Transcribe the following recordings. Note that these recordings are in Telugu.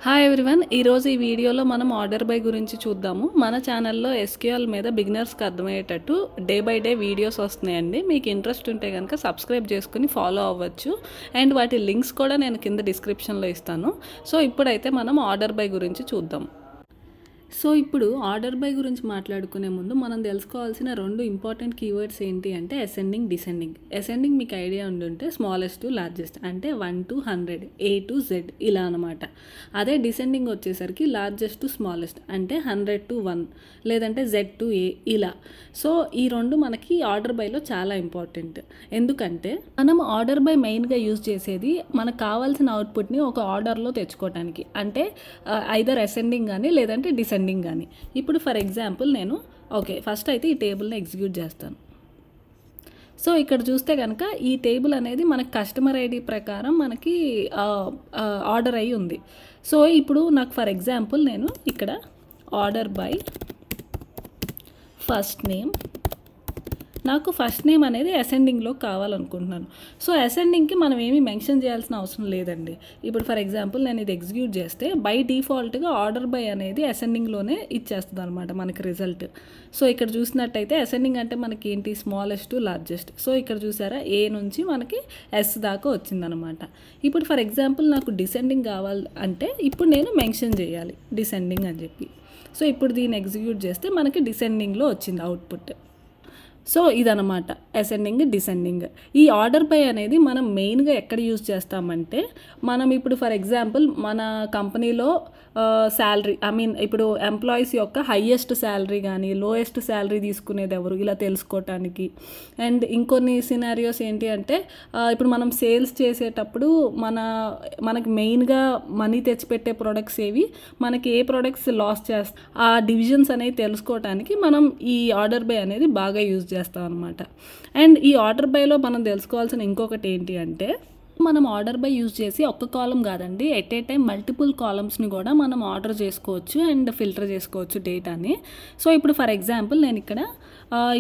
హాయ్ ఎవ్రీవన్, ఈరోజు ఈ వీడియోలో మనం ఆర్డర్ బై గురించి చూద్దాము. మన ఛానల్లో ఎస్క్యూఎల్ మీద బిగినర్స్కి అర్థమయ్యేటట్టు డే బై డే వీడియోస్ వస్తున్నాయండి. మీకు ఇంట్రెస్ట్ ఉంటే కనుక సబ్స్క్రైబ్ చేసుకుని ఫాలో అవ్వచ్చు. అండ్ వాటి లింక్స్ కూడా నేను కింద డిస్క్రిప్షన్లో ఇస్తాను. సో ఇప్పుడైతే మనం ఆర్డర్ బై గురించి చూద్దాం. సో ఇప్పుడు ఆర్డర్ బై గురించి మాట్లాడుకునే ముందు మనం తెలుసుకోవాల్సిన రెండు ఇంపార్టెంట్ కీవర్డ్స్ ఏంటి అంటే అసెండింగ్, డిసెండింగ్. అసెండింగ్ మీకు ఐడియా ఉండుంటే స్మాలెస్ట్ టు లార్జెస్ట్, అంటే 1 to 100, A to Z ఇలా అనమాట. అదే డిసెండింగ్ వచ్చేసరికి లార్జెస్ట్ టు స్మాలెస్ట్, అంటే 100 to 1 లేదంటే Z to A ఇలా. సో ఈ రెండు మనకి ఆర్డర్ బైలో చాలా ఇంపార్టెంట్. ఎందుకంటే మనం ఆర్డర్ బై మెయిన్గా యూజ్ చేసేది మనకు కావాల్సిన అవుట్పుట్ని ఒక ఆర్డర్లో తెచ్చుకోవడానికి, అంటే ఐదర్ అసెండింగ్ కానీ లేదంటే డిసెండింగ్ కానీ. ఇప్పుడు ఫర్ ఎగ్జాంపుల్ నేను ఫస్ట్ అయితే ఈ టేబుల్ని ఎగ్జిక్యూట్ చేస్తాను. సో ఇక్కడ చూస్తే కనుక ఈ టేబుల్ అనేది మనకి కస్టమర్ ఐడి ప్రకారం మనకి ఆర్డర్ అయ్యి ఉంది. సో ఇప్పుడు నాకు ఫర్ ఎగ్జాంపుల్ నేను ఇక్కడ ఆర్డర్ బై ఫస్ట్ నేమ్, నాకు ఫస్ట్ నేమ్ అనేది అసెండింగ్లో కావాలనుకుంటున్నాను. సో అసెండింగ్కి మనం ఏమీ మెన్షన్ చేయాల్సిన అవసరం లేదండి. ఇప్పుడు ఫర్ ఎగ్జాంపుల్ నేను ఇది ఎగ్జిక్యూట్ చేస్తే బై డిఫాల్ట్గా ఆర్డర్ బై అనేది అసెండింగ్లోనే ఇచ్చేస్తుంది అనమాట మనకి రిజల్ట్. సో ఇక్కడ చూసినట్టయితే అసెండింగ్ అంటే మనకి ఏంటి, స్మాలెస్ట్ టు లార్జెస్ట్. సో ఇక్కడ చూసారా, ఏ నుంచి మనకి ఎస్ దాకా వచ్చిందనమాట. ఇప్పుడు ఫర్ ఎగ్జాంపుల్ నాకు డిసెండింగ్ కావాలి అంటే ఇప్పుడు నేను మెన్షన్ చేయాలి డిసెండింగ్ అని చెప్పి. సో ఇప్పుడు దీన్ని ఎగ్జిక్యూట్ చేస్తే మనకి డిసెండింగ్లో వచ్చింది అవుట్పుట్. సో ఇదనమాట అసెండింగ్, డిసెండింగ్. ఈ ఆర్డర్ బై అనేది మనం మెయిన్గా ఎక్కడ యూజ్ చేస్తామంటే, మనం ఇప్పుడు ఫర్ ఎగ్జాంపుల్ మన కంపెనీలో శాలరీ, ఇప్పుడు ఎంప్లాయీస్ యొక్క హయ్యెస్ట్ శాలరీ కానీ లోయెస్ట్ శాలరీ తీసుకునేది ఎవరు ఇలా తెలుసుకోవటానికి. అండ్ ఇంకొన్ని సినారియోస్ ఏంటి అంటే, ఇప్పుడు మనం సేల్స్ చేసేటప్పుడు మనకి మెయిన్గా మనీ తెచ్చిపెట్టే ప్రొడక్ట్స్ ఏవి, మనకి ఏ ప్రొడక్ట్స్ లాస్ చేస్తాం, ఆ డివిజన్స్ అనేవి తెలుసుకోవటానికి మనం ఈ ఆర్డర్ బై అనేది బాగా యూజ్ చేస్తాం అనమాట. అండ్ ఈ ఆర్డర్ బైలో మనం తెలుసుకోవాల్సిన ఇంకొకటి ఏంటి అంటే, మనం ఆర్డర్ బై యూజ్ చేసి ఒక్క కాలం కాదండి, ఎట్ ఏ టైం మల్టిపుల్ కాలమ్స్ని కూడా మనం ఆర్డర్ చేసుకోవచ్చు అండ్ ఫిల్టర్ చేసుకోవచ్చు డేటాని. సో ఇప్పుడు ఫర్ ఎగ్జాంపుల్ నేను ఇక్కడ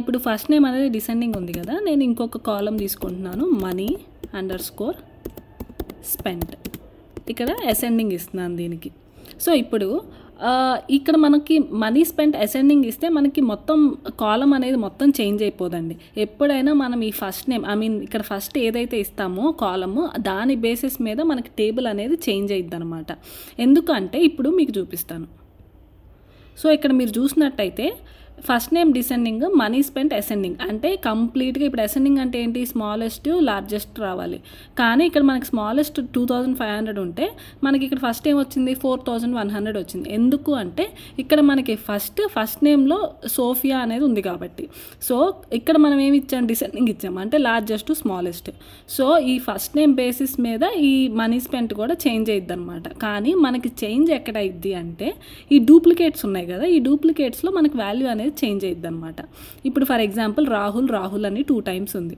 ఇప్పుడు ఫస్ట్ నేమ్ అనేది డిసెండింగ్ ఉంది కదా, నేను ఇంకొక కాలం తీసుకుంటున్నాను, మనీ అండర్స్కోర్ స్పెంట్. ఇక్కడ అసెండింగ్ ఇస్తున్నాను దీనికి. సో ఇప్పుడు ఇక్కడ మనకి మనీ స్పెంట్ అసెండింగ్ ఇస్తే మనకి మొత్తం కాలం అనేది మొత్తం చేంజ్ అయిపోదండి. ఎప్పుడైనా మనం ఈ ఫస్ట్ నేమ్ ఇక్కడ ఫస్ట్ ఏదైతే ఇస్తామో కాలము, దాని బేసిస్ మీద మనకి టేబుల్ అనేది చేంజ్ అయ్యిద్ది అనమాట. ఎందుకంటే ఇప్పుడు మీకు చూపిస్తాను. సో ఇక్కడ మీరు చూసినట్టయితే first name descending, money spent ascending, అంటే కంప్లీట్గా ఇప్పుడు అసెండింగ్ అంటే ఏంటి, స్మాలెస్ట్ లార్జెస్ట్ రావాలి. కానీ ఇక్కడ మనకి స్మాలెస్ట్ 2500 ఉంటే మనకి ఇక్కడ ఫస్ట్ ఏం వచ్చింది, 4100 వచ్చింది. ఎందుకు అంటే ఇక్కడ మనకి ఫస్ట్ నేమ్లో సోఫియా అనేది ఉంది కాబట్టి. సో ఇక్కడ మనం ఏమి ఇచ్చాం, డిసెండింగ్ ఇచ్చాం, అంటే లార్జెస్ట్ స్మాలెస్ట్. సో ఈ ఫస్ట్ నేమ్ బేసిస్ మీద ఈ మనీ స్పెంట్ కూడా చేంజ్ అయ్యిద్ది అనమాట. కానీ మనకి చేంజ్ ఎక్కడ అయ్యిద్ది అంటే ఈ డూప్లికేట్స్ ఉన్నాయి కదా, ఈ డూప్లికేట్స్లో మనకి వాల్యూ అనేది చేంజ్ అయ్యిద్ది అనమాట. ఇప్పుడు ఫర్ ఎగ్జాంపుల్ రాహుల్ అని 2 times ఉంది.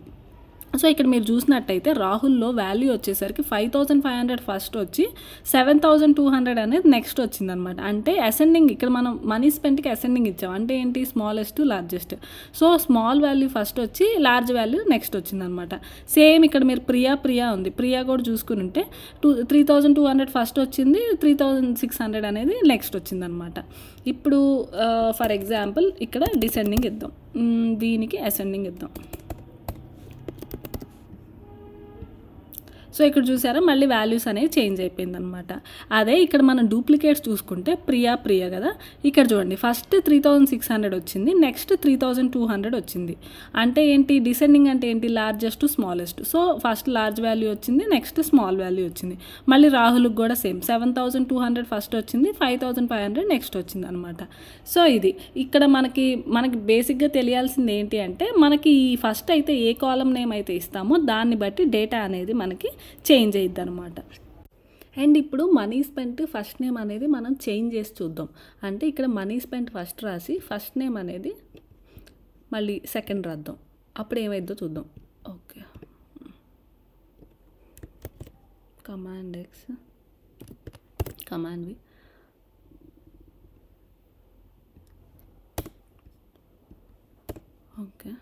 సో ఇక్కడ మీరు చూసినట్టయితే రాహుల్లో వాల్యూ వచ్చేసరికి 5500 ఫస్ట్ వచ్చి 7200 అనేది నెక్స్ట్ వచ్చిందనమాట. అంటే అసెండింగ్, ఇక్కడ మనం మనీ స్పెంట్కి అసెండింగ్ ఇచ్చాం, అంటే ఏంటి, smallest to largest. So small value first వచ్చి లార్జ్ వాల్యూ నెక్స్ట్ వచ్చిందనమాట. సేమ్ ఇక్కడ మీరు ప్రియా ఉంది, ప్రియా కూడా చూసుకుని ఉంటే 3200 ఫస్ట్ వచ్చింది, 3600 అనేది నెక్స్ట్ వచ్చిందనమాట. ఇప్పుడు ఫర్ ఎగ్జాంపుల్ ఇక్కడ డిసెండింగ్ ఇద్దాం, దీనికి అసెండింగ్ ఇద్దాం. సో ఇక్కడ చూసారా, మళ్ళీ వాల్యూస్ అనేవి చేంజ్ అయిపోయింది అనమాట. అదే ఇక్కడ మనం డూప్లికేట్స్ చూసుకుంటే ప్రియా కదా, ఇక్కడ చూడండి ఫస్ట్ 3600 వచ్చింది, నెక్స్ట్ 3200 వచ్చింది. అంటే ఏంటి, డిసెండింగ్ అంటే ఏంటి, largest to smallest. So first large value వచ్చింది, నెక్స్ట్ స్మాల్ వాల్యూ వచ్చింది. మళ్ళీ రాహుల్కి కూడా సేమ్ 7200 ఫస్ట్ వచ్చింది, 5500 నెక్స్ట్ వచ్చింది అనమాట. సో ఇది ఇక్కడ మనకి బేసిక్గా తెలియాల్సింది ఏంటి అంటే, మనకి ఈ ఫస్ట్ అయితే ఏ కాలం నేమ్ అయితే ఇస్తామో దాన్ని బట్టి డేటా అనేది మనకి చేంజ్ అయ్యిద్ది అనమాట. అండ్ ఇప్పుడు మనీ స్పెంట్ ఫస్ట్ నేమ్ అనేది మనం చేంజ్ చేసి చూద్దాం. అంటే ఇక్కడ మనీ స్పెంట్ ఫస్ట్ రాసి ఫస్ట్ నేమ్ అనేది మళ్ళీ సెకండ్ రాద్దాం, అప్పుడు ఏమైద్దో చూద్దాం. ఓకే, కమాండ్ ఎక్స్, కమాండ్ వి, ఓకే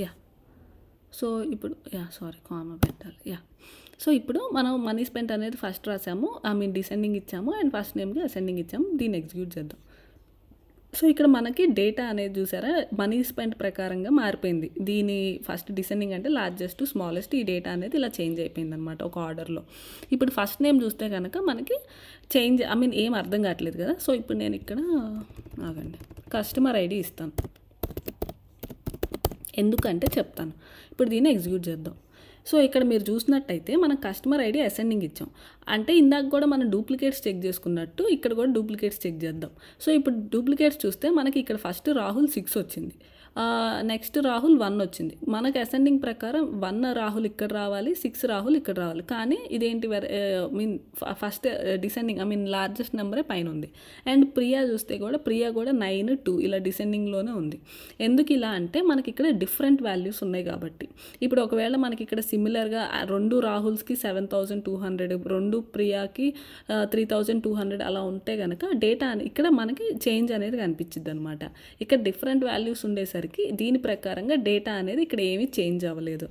యా. సో ఇప్పుడు కామా పెట్టాలి. సో ఇప్పుడు మనం మనీ స్పెంట్ అనేది ఫస్ట్ రాసాము, డిసెండింగ్ ఇచ్చాము అండ్ ఫస్ట్ నేమ్కి అసెండింగ్ ఇచ్చాము. దీన్ని ఎగ్జిక్యూట్ చేద్దాం. సో ఇక్కడ మనకి డేటా అనేది చూసారా మనీ స్పెంట్ ప్రకారంగా మారిపోయింది. దీని ఫస్ట్ డిసెండింగ్ అంటే లార్జెస్ట్ టు స్మాలెస్ట్, ఈ డేటా అనేది ఇలా చేంజ్ అయిపోయింది అనమాట ఒక ఆర్డర్లో. ఇప్పుడు ఫస్ట్ నేమ్ చూస్తే కనుక మనకి చేంజ్ ఏం అర్థం కావట్లేదు కదా. సో ఇప్పుడు నేను ఇక్కడ ఆగండి, కస్టమర్ ఐడి ఇస్తాను, ఎందుకంటే చెప్తాను. ఇప్పుడు దీన్ని ఎగ్జిక్యూట్ చేద్దాం. సో ఇక్కడ మీరు చూసినట్టయితే మనం కస్టమర్ ఐడి అసెండింగ్ ఇచ్చాం, అంటే ఇందాక కూడా మనం డూప్లికేట్స్ చెక్ చేసుకున్నట్టు ఇక్కడ కూడా డూప్లికేట్స్ చెక్ చేద్దాం. సో ఇప్పుడు డూప్లికేట్స్ చూస్తే మనకి ఇక్కడ ఫస్ట్ రాహుల్ 6 వచ్చింది, నెక్స్ట్ రాహుల్ 1 వచ్చింది. మనకు అసెండింగ్ ప్రకారం 1 రాహుల్ ఇక్కడ రావాలి, 6 రాహుల్ ఇక్కడ రావాలి. కానీ ఇదేంటి ఫస్ట్ డిసెండింగ్ లార్జెస్ట్ నెంబరే పైన ఉంది. అండ్ ప్రియా చూస్తే కూడా ప్రియా కూడా 9, 2 ఇలా డిసెండింగ్లోనే ఉంది. ఎందుకు ఇలా అంటే మనకి ఇక్కడ డిఫరెంట్ వాల్యూస్ ఉన్నాయి కాబట్టి. ఇప్పుడు ఒకవేళ మనకి ఇక్కడ సిమిలర్గా 2 రాహుల్స్కి 7,200, 2 ప్రియాకి 3,200 అలా ఉంటే కనుక డేటా ఇక్కడ మనకి చేంజ్ అనేది కనిపించింది అనమాట. ఇక్కడ డిఫరెంట్ వాల్యూస్ ఉండేసరికి దీని ప్రకారంగా డేటా అనేది ఇక్కడ ఏమీ చేంజ్ అవ్వలేదు.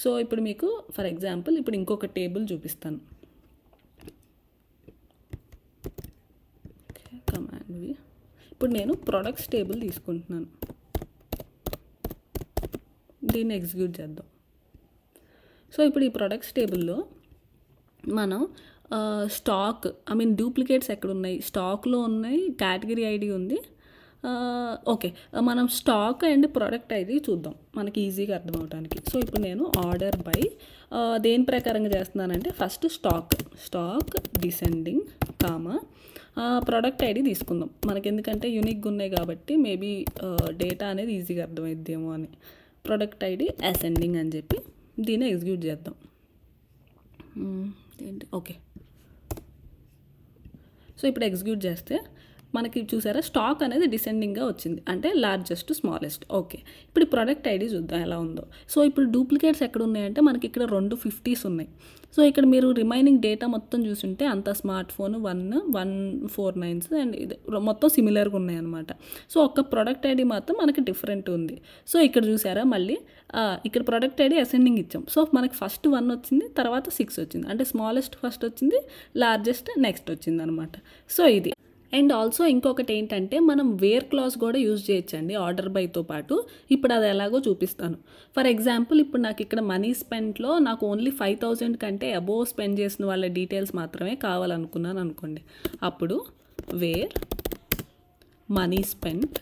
సో ఇప్పుడు మీకు ఫర్ ఎగ్జాంపుల్ ఇప్పుడు ఇంకొక టేబుల్ చూపిస్తాను. కమాండ్ ఇప్పుడు నేను ప్రొడక్ట్స్ టేబుల్ తీసుకుంటున్నాను, దీన్ని ఎగ్జిక్యూట్ చేద్దాం. సో ఇప్పుడు ఈ ప్రొడక్ట్స్ టేబుల్లో మనం స్టాక్ డూప్లికేట్స్ ఎక్కడ ఉన్నాయి, స్టాక్లో ఉన్నాయి, కేటగిరీ ఐడి ఉంది. ఓకే, మనం స్టాక్ అండ్ ప్రోడక్ట్ ఐడి చూద్దాం మనకి ఈజీగా అర్థం అవడానికి. సో ఇప్పుడు నేను ఆర్డర్ బై దేని ప్రకారంగా చేస్తున్నానంటే first stock descending product ID తీసుకుందాం మనకి, ఎందుకంటే యూనిక్గా ఉన్నాయి కాబట్టి మేబీ డేటా అనేది ఈజీగా అర్థమైద్దేమో అని. ప్రోడక్ట్ ఐడి అసెండింగ్ అని చెప్పి దీన్ని ఎగ్జిక్యూట్ చేద్దాం. ఏంటి ఓకే, సో ఇప్పుడు ఎగ్జిక్యూట్ చేస్తే మనకి చూసారా స్టాక్ అనేది డిసెండింగ్గా వచ్చింది, అంటే లార్జెస్ట్ స్మాలెస్ట్. ఓకే, ఇప్పుడు ప్రోడక్ట్ ఐడి చూద్దాం ఎలా ఉందో. సో ఇప్పుడు డూప్లికేట్స్ ఎక్కడ ఉన్నాయంటే మనకి ఇక్కడ 2 50s ఉన్నాయి. సో ఇక్కడ మీరు రిమైనింగ్ డేటా మొత్తం చూసుంటే అంత స్మార్ట్ ఫోన్ 149 అండ్ ఇది మొత్తం సిమిలర్గా ఉన్నాయి అనమాట. సో ఒక్క ప్రోడక్ట్ ఐడి మాత్రం మనకి డిఫరెంట్ ఉంది. సో ఇక్కడ చూసారా మళ్ళీ ఇక్కడ ప్రోడక్ట్ ఐడి అసెండింగ్ ఇచ్చాం. సో మనకి ఫస్ట్ 1 వచ్చింది, తర్వాత 6 వచ్చింది, అంటే స్మాలెస్ట్ ఫస్ట్ వచ్చింది, లార్జెస్ట్ నెక్స్ట్ వచ్చింది అనమాట. సో ఇది. అండ్ ఆల్సో ఇంకొకటి ఏంటంటే మనం వేర్ క్లాజ్ కూడా యూజ్ చేయొచ్చండి ఆర్డర్ బైతో పాటు. ఇప్పుడు అది ఎలాగో చూపిస్తాను. ఫర్ ఎగ్జాంపుల్ ఇప్పుడు నాకు ఇక్కడ మనీ స్పెంట్లో నాకు ఓన్లీ 5,000 కంటే అబోవ్ స్పెండ్ చేసిన వాళ్ళ డీటెయిల్స్ మాత్రమే కావాలనుకున్నాను అనుకోండి. అప్పుడు wear money spent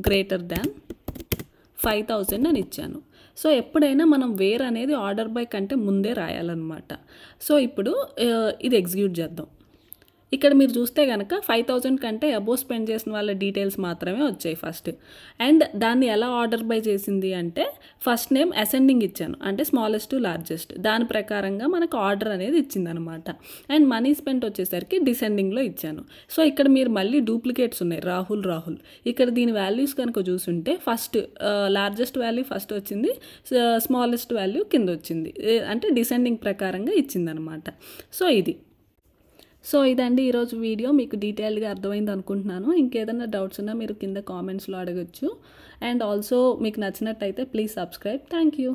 greater than 5,000 అని ఇచ్చాను. సో ఎప్పుడైనా మనం వేర్ అనేది ఆర్డర్ బై కంటే ముందే రాయాలన్నమాట. సో ఇప్పుడు ఇది ఎగ్జిక్యూట్ చేద్దాం. ఇక్కడ మీరు చూస్తే కనుక 5,000 కంటే అబోవ్ స్పెండ్ చేసిన వాళ్ళ డీటెయిల్స్ మాత్రమే వచ్చాయి ఫస్ట్. అండ్ దాన్ని ఎలా ఆర్డర్ బై చేసింది అంటే ఫస్ట్ నేమ్ అసెండింగ్ ఇచ్చాను, అంటే స్మాలెస్ట్ టు లార్జెస్ట్, దాని ప్రకారంగా మనకు ఆర్డర్ అనేది ఇచ్చిందనమాట. అండ్ మనీ స్పెంట్ వచ్చేసరికి డిసెండింగ్లో ఇచ్చాను. సో ఇక్కడ మీరు మళ్ళీ డూప్లికేట్స్ ఉన్నాయి, రాహుల్. ఇక్కడ దీని వాల్యూస్ కనుక చూసుంటే ఫస్ట్ లార్జెస్ట్ వాల్యూ ఫస్ట్ వచ్చింది, స్మాలెస్ట్ వాల్యూ కింద వచ్చింది, అంటే డిసెండింగ్ ప్రకారంగా ఇచ్చిందనమాట. సో ఇదండి ఈరోజు వీడియో. మీకు డీటెయిల్గా అర్థమైంది అనుకుంటున్నాను. ఇంకేదైనా డౌట్స్ ఉన్నా మీరు కింద కామెంట్స్లో అడగచ్చు. అండ్ ఆల్సో మీకు నచ్చినట్టయితే ప్లీజ్ సబ్స్క్రైబ్. Thank you.